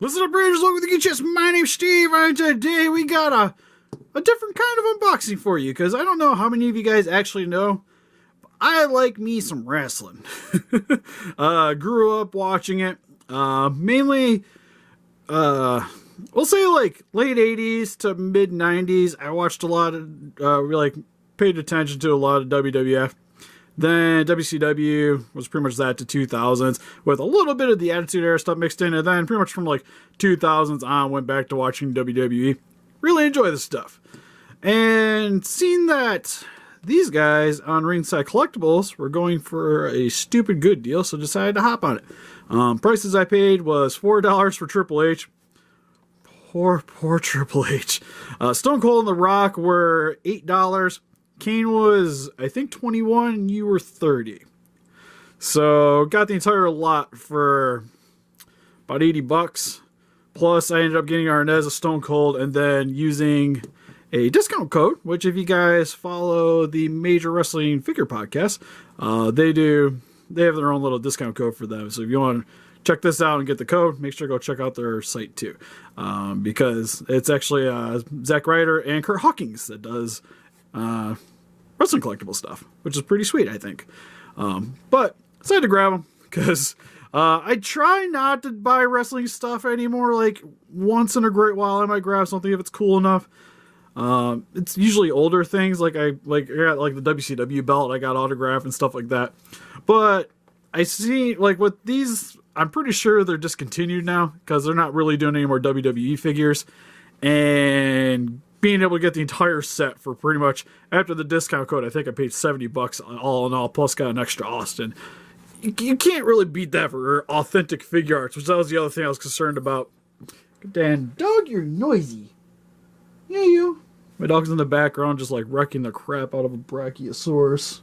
Listen up, Raiders, look with the chest. My name's Steve, and today we got a different kind of unboxing for you, because I don't know how many of you guys actually know, but I like me some wrestling. Grew up watching it, mainly, we'll say like late 80s to mid 90s. I watched a lot of, paid attention to a lot of WWF. Then WCW was pretty much that to 2000s with a little bit of the Attitude Era stuff mixed in. And then pretty much from like 2000s on, went back to watching WWE. Really enjoy this stuff. And seeing that these guys on Ringside Collectibles were going for a stupid good deal, so decided to hop on it. Prices I paid was $4 for Triple H. Poor Triple H. Stone Cold and The Rock were $8. Kane was, I think, 21, and you were 30. So, got the entire lot for about 80 bucks. Plus, I ended up getting Arnez, a Stone Cold, and then using a discount code, which if you guys follow the Major Wrestling Figure podcast, they have their own little discount code for them. So, if you want to check this out and get the code, make sure to go check out their site too. Because it's actually Zack Ryder and Kurt Hawkins that does wrestling collectible stuff, which is pretty sweet, I think. But I decided to grab them because I try not to buy wrestling stuff anymore. Like once in a great while, I might grab something if it's cool enough. It's usually older things, I got like the WCW belt, I got autographed and stuff like that. But I see like with these, I'm pretty sure they're discontinued now because they're not really doing any more WWE figures. And being able to get the entire set for pretty much, after the discount code, I think I paid 70 bucks all in all, plus got an extra Austin. You can't really beat that for authentic Figuarts, which that was the other thing I was concerned about. Dan, dog, you're noisy. Yeah, you. My dog's in the background just like wrecking the crap out of a Brachiosaurus.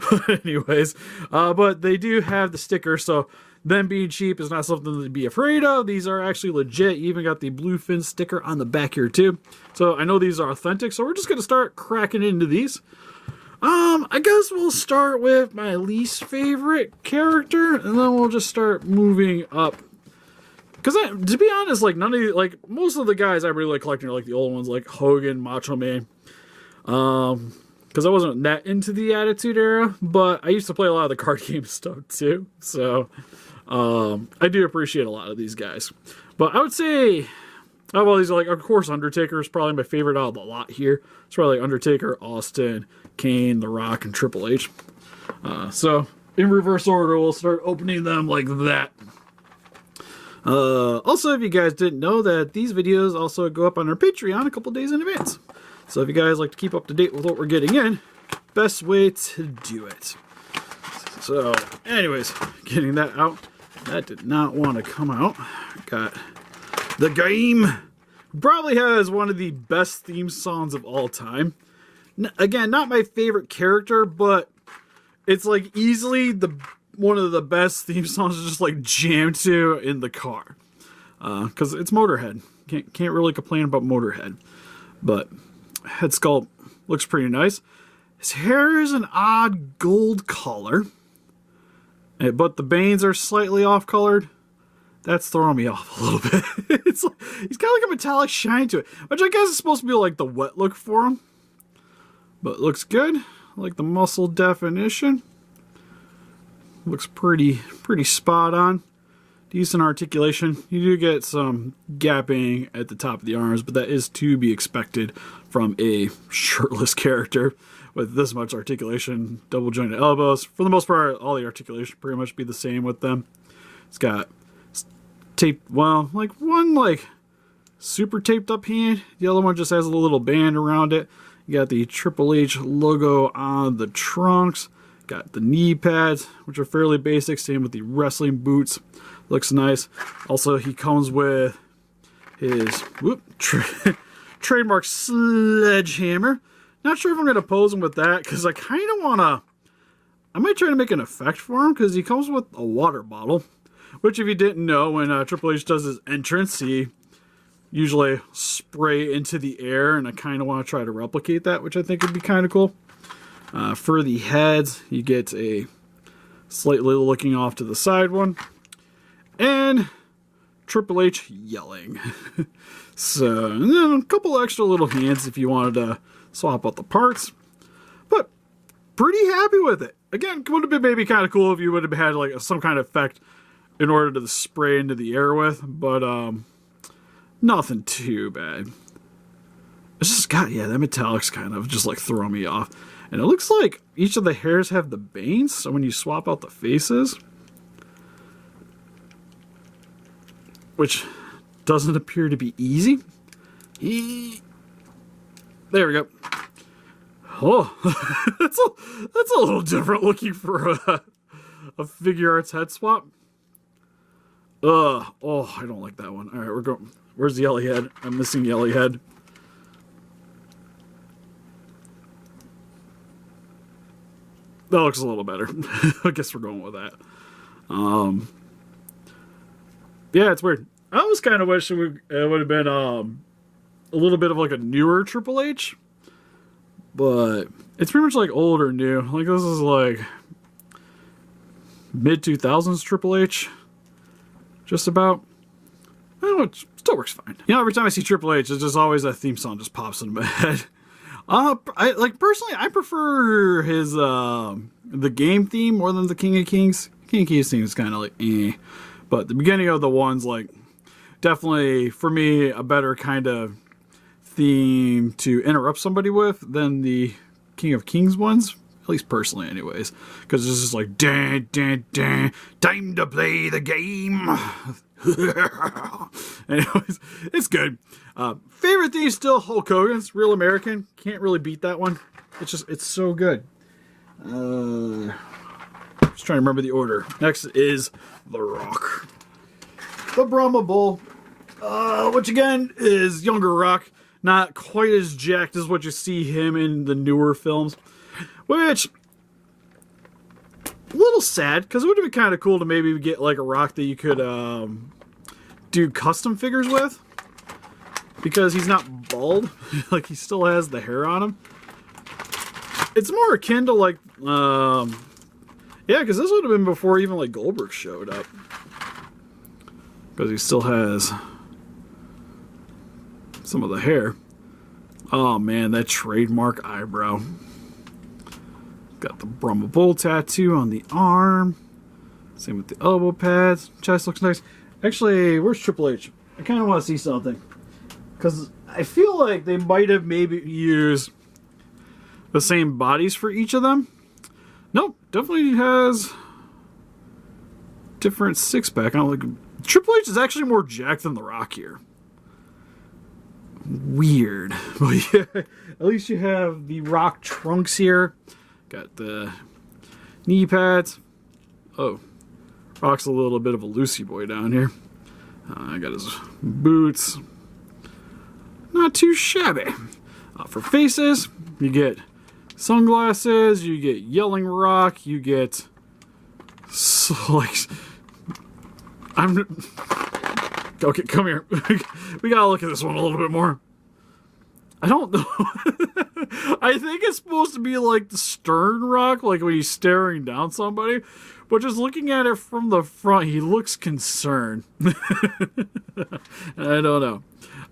But anyways, but they do have the sticker, so them being cheap is not something to be afraid of. These are actually legit. You even got the Bluefin sticker on the back here too. So I know these are authentic, so we're just going to start cracking into these. I guess we'll start with my least favorite character, and then we'll just start moving up. Because to be honest, like most of the guys I really like collecting are like the old ones, like Hogan, Macho Man. Because I wasn't that into the Attitude Era, but I used to play a lot of the card game stuff too. So I do appreciate a lot of these guys. But I would say, oh well, these are like, of course, Undertaker is probably my favorite out of the lot here. It's probably like Undertaker, Austin, Kane, The Rock, and Triple H. So in reverse order, we'll start opening them like that. Also, if you guys didn't know that these videos also go up on our Patreon a couple days in advance. So if you guys like to keep up to date with what we're getting in, best way to do it. So anyways, getting that out. That did not want to come out. Got the game. Probably has one of the best theme songs of all time. Again, not my favorite character, but it's like easily one of the best theme songs to just like jam to in the car. Because it's Motorhead. Can't really complain about Motorhead. But head sculpt looks pretty nice. His hair is an odd gold color. But the bangs are slightly off colored. That's throwing me off a little bit. He's got like a metallic shine to it. Which I guess is supposed to be like the wet look for him. But it looks good. I like the muscle definition. Looks pretty spot on. Decent articulation. You do get some gapping at the top of the arms, but that is to be expected from a shirtless character with this much articulation. Double jointed elbows. For the most part, all the articulation pretty much be the same with them. It's got taped, well, like one like super taped up hand. The other one just has a little band around it. You got the Triple H logo on the trunks. Got the knee pads, which are fairly basic. Same with the wrestling boots. Looks nice. Also, he comes with his trademark sledgehammer. Not sure if I'm going to pose him with that, because I kind of want to... I might try to make an effect for him, because he comes with a water bottle. Which, if you didn't know, when Triple H does his entrance, he usually spray into the air, and I kind of want to try to replicate that, which I think would be kind of cool. For the heads, you get a slightly looking off to the side one. And Triple H yelling. So, and then a couple extra little hands if you wanted to swap out the parts. But pretty happy with it. Again, would have been maybe kind of cool if you would have had like some kind of effect in order to spray into the air with, but nothing too bad. It's just got, yeah, that metallic's kind of just like throwing me off. And it looks like each of the hairs have the bangs, so when you swap out the faces, which doesn't appear to be easy. There we go. Oh, that's a little different looking for a Figuarts head swap. Oh, I don't like that one. All right, we're going. Where's the yelly head? I'm missing yelly head. That looks a little better. I guess we're going with that. Yeah, it's weird. I always kind of wish it would have been a little bit of like a newer Triple H. But it's pretty much like old or new. Like this is like mid-2000s Triple H. Just about. I don't know, it still works fine. You know, every time I see Triple H, it's just always that theme song just pops into my head. Personally, I prefer his the game theme more than the King of Kings. King of Kings theme is kind of like eh. But the beginning of the ones, like, definitely, for me, a better kind of theme to interrupt somebody with than the King of Kings ones. At least personally, anyways. Because it's just like, dun, dun, dun, time to play the game. Anyways, it's good. Favorite theme still Hulk Hogan's, Real American. Can't really beat that one. It's so good. Just trying to remember the order. Next is The Rock. The Brahma Bull. Which again is younger Rock. Not quite as jacked as what you see him in the newer films. Which, a little sad, because it would have been kind of cool to maybe get like a Rock that you could do custom figures with. Because he's not bald. Like, he still has the hair on him. It's more akin to like, yeah, because this would have been before even like Goldberg showed up. Because he still has some of the hair. Oh man, that trademark eyebrow. Got the Brahma Bull tattoo on the arm. Same with the elbow pads. Chest looks nice. Actually, where's Triple H? I kind of want to see something. Because I feel like they might have maybe used the same bodies for each of them. Nope, definitely has different six-pack. I don't like Triple H is actually more jacked than The Rock here. Weird. But yeah, at least you have the Rock trunks here. Got the knee pads. Oh, Rock's a little bit of a loosey boy down here. I got his boots. Not too shabby. For faces, you get sunglasses, you get yelling Rock, you get like okay, come here. We gotta look at this one a little bit more. I don't know. I think it's supposed to be like the stern Rock, like when he's staring down somebody. But just looking at it from the front, he looks concerned. I don't know.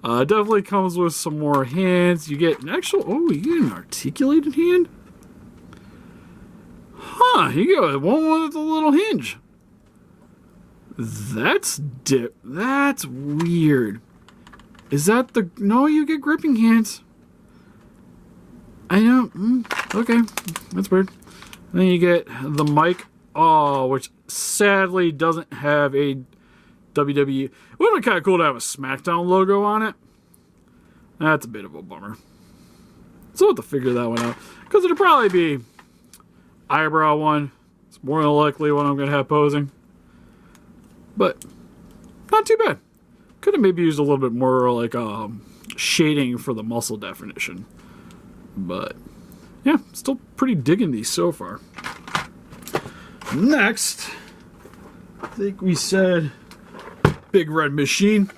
Definitely comes with some more hands. You get an actual... Oh, you get an articulated hand? Huh, you get one with a little hinge. That's weird. Is that the... No, you get gripping hands. I know. Okay, that's weird. And then you get the mic. Oh, which sadly doesn't have a WWE. It would have been kind of cool to have a SmackDown logo on it. That's a bit of a bummer. So we'll have to figure that one out. Because it'll probably be eyebrow one. It's more than likely what I'm going to have posing. But not too bad. Could have maybe used a little bit more like shading for the muscle definition. But yeah, still pretty digging these so far. Next, I think we said Big Red Machine.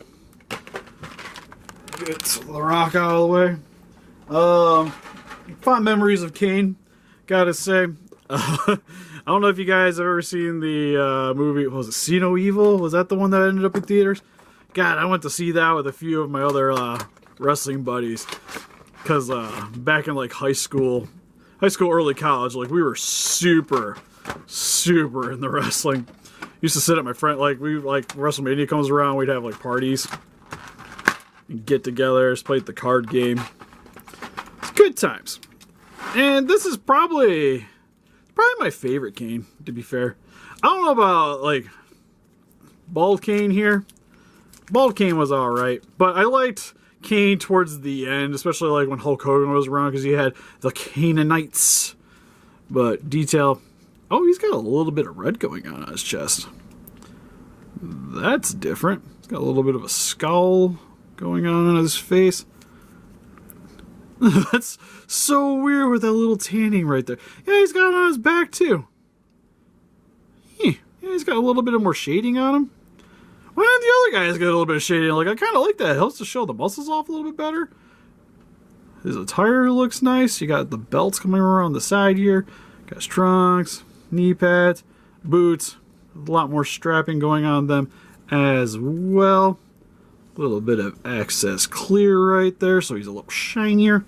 Get The Rock out of the way. Fond memories of Kane, gotta say. I don't know if you guys have ever seen the movie, what was it, See No Evil? Was that the one that ended up in theaters? God, I went to see that with a few of my other wrestling buddies. Because back in like high school, early college, like we were super in the wrestling. Used to sit at my friend, like WrestleMania comes around, we'd have like parties and get-togethers, play the card game. It's good times. And this is probably my favorite Kane, to be fair. I don't know about like Bald Kane here. Bald Kane was alright, but I liked Kane towards the end, especially like when Hulk Hogan was around, because he had the Canaanites. But detail, oh, he's got a little bit of red going on his chest. That's different. He's got a little bit of a skull going on his face. That's so weird with that little tanning right there. Yeah, he's got it on his back too. Yeah, he's got a little bit of more shading on him. Why did the other guys get a little bit of shading? Like, I kind of like that. It helps to show the muscles off a little bit better. His attire looks nice. You got the belts coming around the side here. Got his trunks, knee pads, boots. A lot more strapping going on them as well. A little bit of excess clear right there, so he's a little shinier.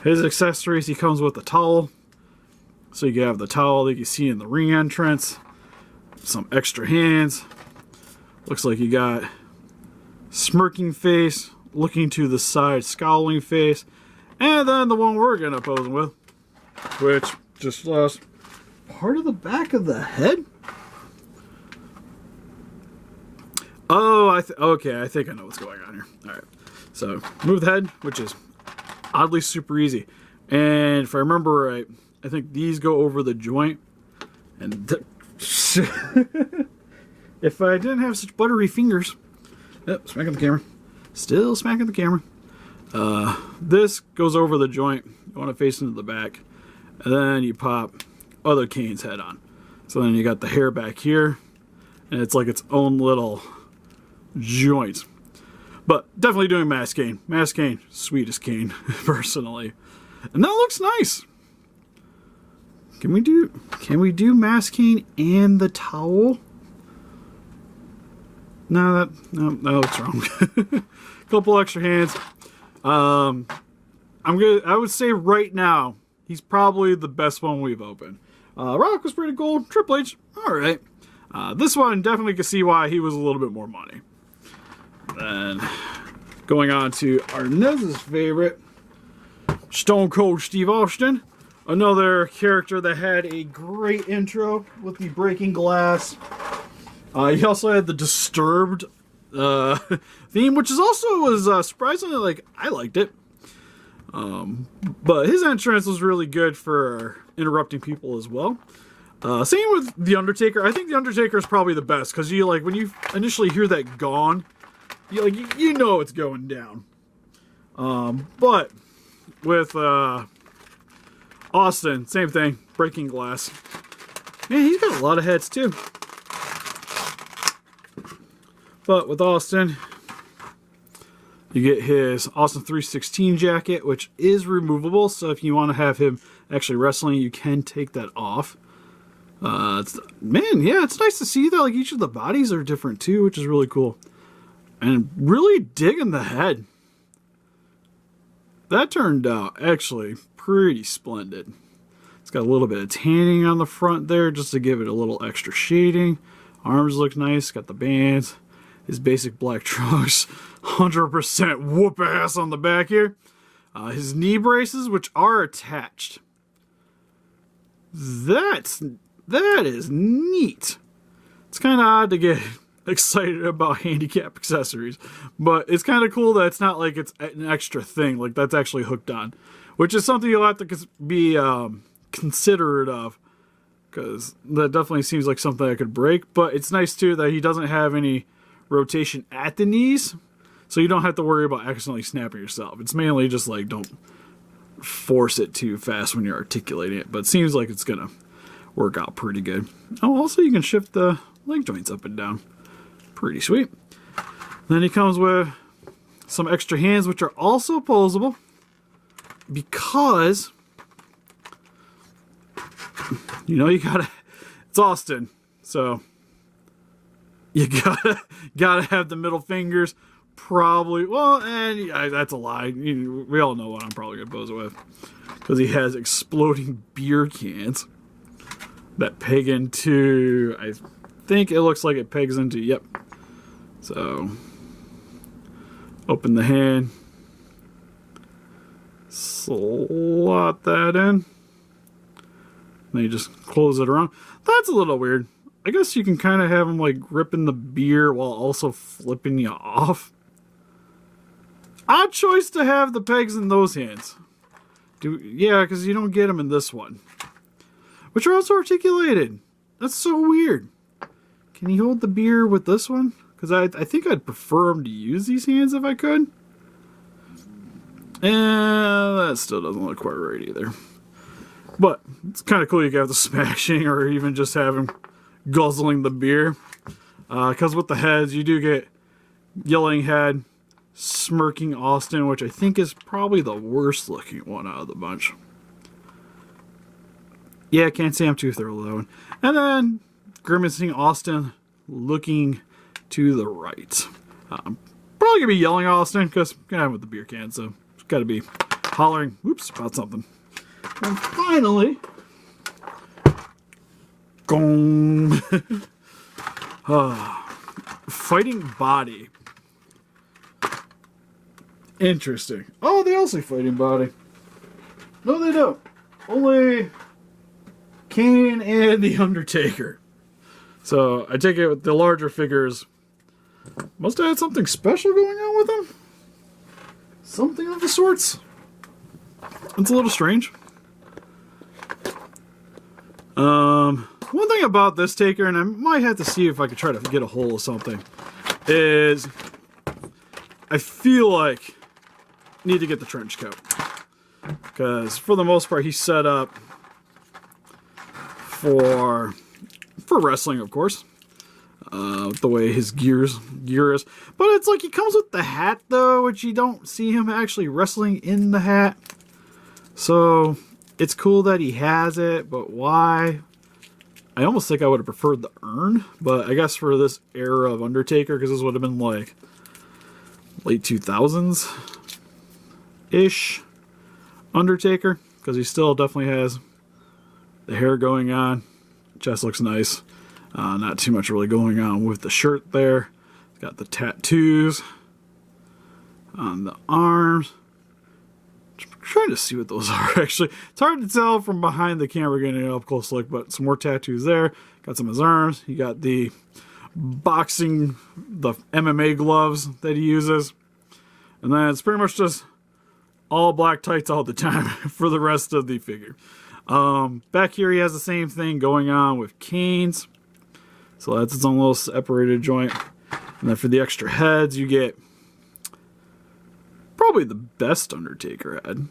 His accessories, he comes with a towel. So you can have the towel that you see in the ring entrance. Some extra hands. Looks like you got smirking face, looking to the side, scowling face. And then the one we're going to pose him with, which just lost part of the back of the head. Oh, okay, I think I know what's going on here. All right, so move the head, which is oddly super easy. And if I remember right, I think these go over the joint. And if I didn't have such buttery fingers, yep, smacking the camera, still smacking the camera. This goes over the joint. You want to face into the back, and then you pop other Kane's head on. So then you got the hair back here, and it's like its own little joint. But definitely doing Mass Kane. Mass Kane, sweetest Kane, personally. And that looks nice. Can we do Mass Kane and the towel? No, that looks wrong. Couple extra hands. I would say right now he's probably the best one we've opened. Rock was pretty cool. Triple H, all right. This one definitely can see why he was a little bit more money. Then going on to our Nez's favorite, Stone Cold Steve Austin. Another character that had a great intro with the breaking glass. He also had the Disturbed theme, which is also was surprisingly, like, I liked it. But his entrance was really good for interrupting people as well. Same with the Undertaker. I think the Undertaker is probably the best because you like when you initially hear that gong, you know it's going down. But with Austin, same thing, breaking glass. Man, he's got a lot of heads too. But with Austin, you get his Austin 316 jacket, which is removable. So if you want to have him actually wrestling, you can take that off. Man, yeah, it's nice to see that like each of the bodies are different too, which is really cool. And really digging the head. That turned out actually pretty splendid. It's got a little bit of tanning on the front there just to give it a little extra shading. Arms look nice, got the bands. His basic black trunks, 100% whoop ass on the back here. His knee braces, which are attached. That is neat. It's kind of odd to get excited about handicap accessories, but it's kind of cool that it's not like it's an extra thing, like that's actually hooked on, which is something you'll have to be considerate of, because that definitely seems like something that could break. But it's nice too that he doesn't have any rotation at the knees, so you don't have to worry about accidentally snapping yourself. It's mainly just like don't force it too fast when you're articulating it, but it seems like it's gonna work out pretty good. Oh, also you can shift the leg joints up and down. Pretty sweet. Then he comes with some extra hands, which are also posable because you gotta, it's Austin, so You gotta have the middle fingers. Probably, well, and that's a lie. We all know what I'm probably gonna pose it with, because he has exploding beer cans that peg into. I think it looks like it pegs into. Yep. So open the hand, slot that in, then you just close it around. That's a little weird. I guess you can kind of have him like gripping the beer while also flipping you off. Odd choice to have the pegs in those hands. Yeah, because you don't get them in this one, which are also articulated. That's so weird. Can you hold the beer with this one? Because I think I'd prefer him to use these hands if I could. And that still doesn't look quite right either. But it's kind of cool you can have the smashing or even just have him guzzling the beer. Because with the heads, you do get Yelling Head, Smirking Austin, which I think is probably the worst looking one out of the bunch. Yeah, I can't say I'm too thorough with that one. And then Grimacing Austin looking to the right. Probably gonna be Yelling Austin because I'm gonna have with the beer can, so it's gotta be hollering, whoops, about something. And finally, gong. Fighting Body. Interesting. Oh, they also Fighting Body. No, they don't. Only Kane and the Undertaker. So I take it with the larger figures. Must have had something special going on with them. Something of the sorts. It's a little strange. One thing about this Taker, and I might have to see if I could try to get a hold of something, is I feel like I need to get the trench coat. Because for the most part, he's set up for wrestling, of course. The way his gear is. But it's like he comes with the hat, though, which you don't see him actually wrestling in the hat. So it's cool that he has it, but why? I almost think I would have preferred the urn, but I guess for this era of Undertaker, because this would have been like late 2000s-ish Undertaker, because he still definitely has the hair going on. Chest looks nice. Not too much really going on with the shirt there. Got the tattoos on the arms. I'm trying to see what those are, actually. It's hard to tell from behind the camera getting an up close look, but some more tattoos there. Got some of his arms. You got the boxing, the MMA gloves that he uses. And then it's pretty much just all black tights all the time for the rest of the figure. Back here he has the same thing going on with Kane's. So that's its own little separated joint. And then for the extra heads, you get probably the best Undertaker head.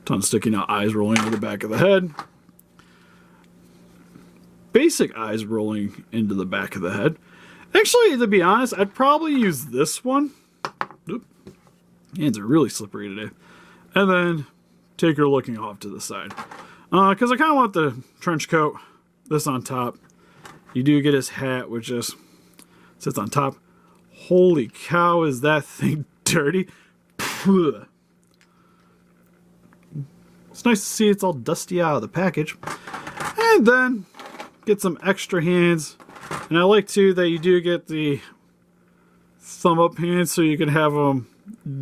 Ton of sticking out eyes rolling into the back of the head. Basic eyes rolling into the back of the head. Actually, to be honest, I'd probably use this one. Oop. Hands are really slippery today. And then Taker looking off to the side. Because I kind of want the trench coat, this on top. You do get his hat, which just sits on top. Holy cow, is that thing dirty? It's nice to see it's all dusty out of the package. And then get some extra hands. And I like too that you do get the thumb up hands so you can have him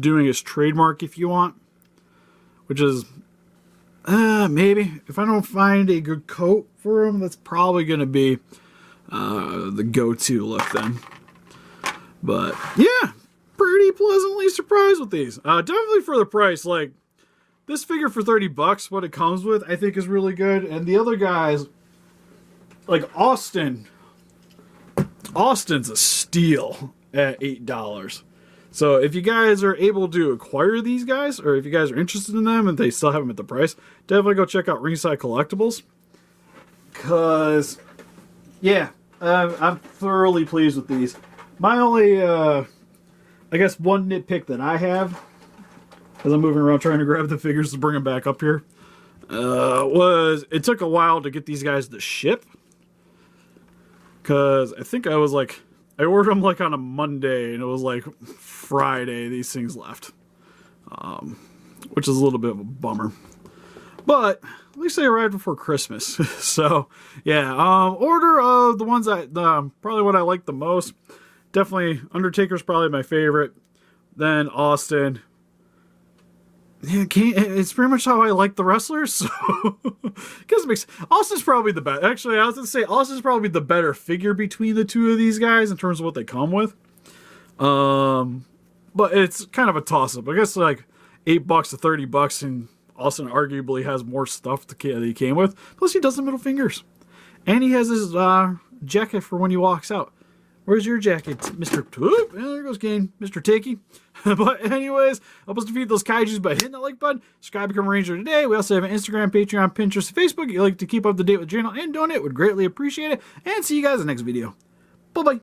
doing his trademark if you want. Which is, maybe. If I don't find a good coat for him, that's probably going to be the go-to look then. But yeah, pretty pleasantly surprised with these. Definitely for the price. Like, this figure for $30, what it comes with, I think is really good. And the other guys, like Austin's a steal at $8. So if you guys are able to acquire these guys, or if you guys are interested in them and they still have them at the price, definitely go check out Ringside Collectibles. Because, yeah, I'm thoroughly pleased with these. My only, I guess one nitpick that I have, as I'm moving around trying to grab the figures to bring them back up here, was it took a while to get these guys to ship. Because I think I was like, I ordered them like on a Monday, and it was like Friday these things left. Which is a little bit of a bummer. But at least they arrived before Christmas. So, yeah. Order of the ones that, probably what I like the most. Definitely Undertaker's probably my favorite. Then Austin. Yeah, it's pretty much how I like the wrestlers. So, because it makes Austin's probably the best. Actually, I was going to say Austin's probably the better figure between the two of these guys in terms of what they come with. But it's kind of a toss-up. I guess like $8 to $30, and Austin arguably has more stuff that he came with. Plus, he does the middle fingers, and he has his jacket for when he walks out. Where's your jacket, Mr. Oop, there goes Kane, Mr. Takey. But anyways, help us defeat those kaijus by hitting that like button. Subscribe, become a ranger today. We also have an Instagram, Patreon, Pinterest, Facebook. If you'd like to keep up to date with the channel and donate, would greatly appreciate it. And see you guys in the next video. Bye-bye.